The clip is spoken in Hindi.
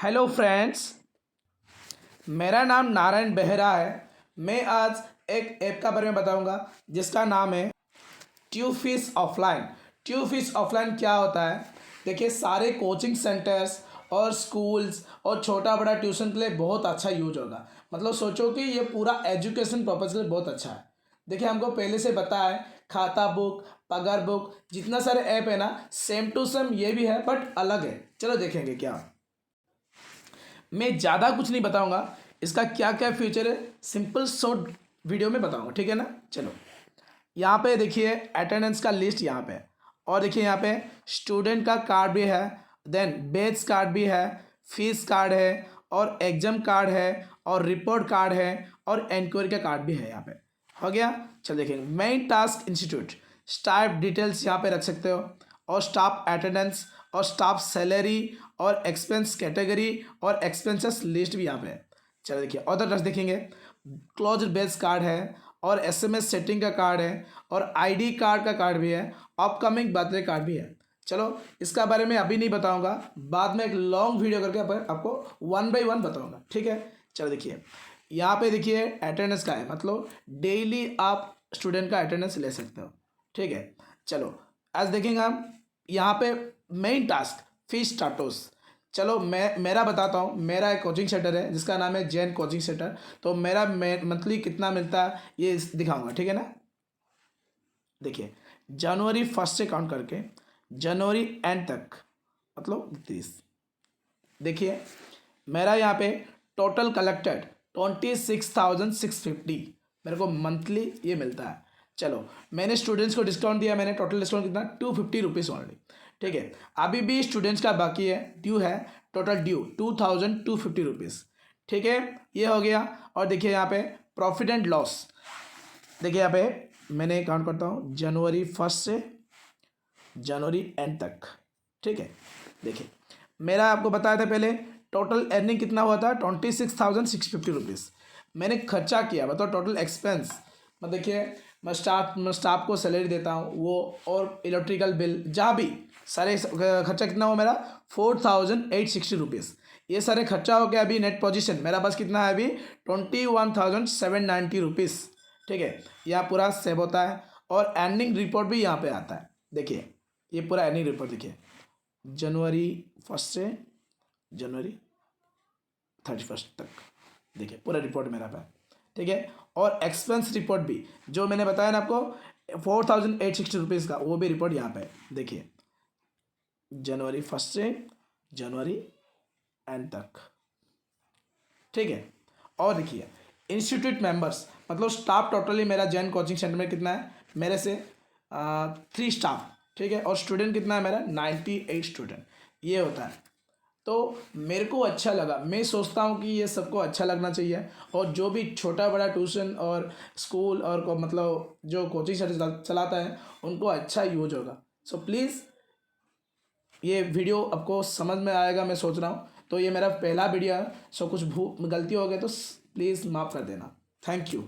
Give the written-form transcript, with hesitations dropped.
हेलो फ्रेंड्स, मेरा नाम नारायण बेहरा है। मैं आज एक ऐप का बारे में बताऊंगा जिसका नाम है ट्यूफिश ऑफलाइन। ट्यूफिश ऑफलाइन क्या होता है? देखिए, सारे कोचिंग सेंटर्स और स्कूल्स और छोटा बड़ा ट्यूशन के लिए बहुत अच्छा यूज होगा। मतलब सोचो कि ये पूरा एजुकेशन पर्पज़ के लिए बहुत अच्छा है। देखिए, हमको पहले से पता है खाता बुक, पगार बुक, जितना सारे ऐप है ना, सेम टू सेम ये भी है बट अलग है। चलो देखेंगे क्या। मैं ज़्यादा कुछ नहीं बताऊंगा, इसका क्या क्या फीचर है सिंपल शॉर्ट वीडियो में बताऊंगा, ठीक है ना। चलो, यहाँ पे देखिए अटेंडेंस का लिस्ट यहाँ पे, और देखिए यहाँ पे स्टूडेंट का कार्ड भी है, देन बैच कार्ड भी है, फीस कार्ड है, और एग्जाम कार्ड है, और रिपोर्ट कार्ड है, और इंक्वायरी का कार्ड भी है। यहाँ पे हो गया। चलो देखेंगे main task institute, staff details यहाँ पे रख सकते हो, और स्टाफ अटेंडेंस, और स्टाफ सैलरी, और एक्सपेंस कैटेगरी, और एक्सपेंसेस लिस्ट भी यहाँ पे है। चलो देखिए अदर टास्क देखेंगे, क्लोज बेस कार्ड है, और एसएमएस सेटिंग का कार्ड है, और आईडी कार्ड का कार्ड भी है, अपकमिंग बर्थडे कार्ड भी है। चलो, इसका बारे में अभी नहीं बताऊंगा, बाद में एक लॉन्ग वीडियो करके आपको वन बाय वन बताऊंगा, ठीक है। चलो देखिए, यहाँ पे देखिए अटेंडेंस का है, मतलब डेली आप स्टूडेंट का अटेंडेंस ले सकते हो, ठीक है। चलो आज देखेंगे हम यहाँ पे मेन टास्क फीस स्टाटस। चलो मेरा बताता हूँ। मेरा एक कोचिंग सेंटर है जिसका नाम है जैन कोचिंग सेंटर। तो मेरा मंथली कितना मिलता है ये दिखाऊंगा, ठीक है ना। देखिए, जनवरी फर्स्ट से काउंट करके जनवरी एंड तक, मतलब 30। देखिए मेरा यहाँ पे टोटल कलेक्टेड 26,650 मेरे को मंथली ये मिलता है। चलो, मैंने स्टूडेंट्स को डिस्काउंट दिया, मैंने टोटल डिस्काउंट कितना 250 रुपीज़ ऑनली, ठीक है। अभी भी स्टूडेंट्स का बाकी है, ड्यू है, टोटल ड्यू 2,250 रुपीज़, ठीक है। ये हो गया। और देखिए यहाँ पे प्रॉफिट एंड लॉस, देखिए यहाँ पे मैंने काउंट करता हूँ जनवरी फर्स्ट से जनवरी एंड तक, ठीक है। देखिए मेरा आपको बताया था पहले टोटल अर्निंग कितना हुआ था 26,650 रुपीज़। मैंने खर्चा किया, बताओ टोटल एक्सपेंस। मैं देखिए, मैं स्टाफ को सैलरी देता हूँ वो, और इलेक्ट्रिकल बिल, जहाँ भी सारे खर्चा कितना हुआ मेरा 4,860 रुपीज़। ये सारे खर्चा हो गया। अभी नेट पोजीशन मेरा पास कितना है अभी 21,790 रुपीज़, ठीक है। यहाँ पूरा सेव होता है, और अर्निंग रिपोर्ट भी यहाँ पे आता है। देखिए ये पूरा अर्निंग रिपोर्ट देखिए, जनवरी फर्स्ट से जनवरी 31 तक, देखिए पूरा रिपोर्ट मेरा पे, ठीक है। और एक्सपेंस रिपोर्ट भी जो मैंने बताया ना आपको 4,860 रुपीज़ का, वो भी रिपोर्ट यहाँ पे देखिए, जनवरी फर्स्ट से जनवरी एंड तक, ठीक है। और देखिए इंस्टीट्यूट मेंबर्स, मतलब स्टाफ टोटली मेरा जैन कोचिंग सेंटर में कितना है, मेरे से 3 स्टाफ, ठीक है। और स्टूडेंट कितना है मेरा 98 स्टूडेंट, ये होता है। तो मेरे को अच्छा लगा, मैं सोचता हूँ कि ये सबको अच्छा लगना चाहिए, और जो भी छोटा बड़ा ट्यूशन और स्कूल और मतलब जो कोचिंग सेंटर चलाता है उनको अच्छा यूज होगा। सो प्लीज़ ये वीडियो आपको समझ में आएगा मैं सोच रहा हूँ। तो ये मेरा पहला वीडियो है, सो कुछ गलती हो गई तो प्लीज़ माफ़ कर देना। Thank you.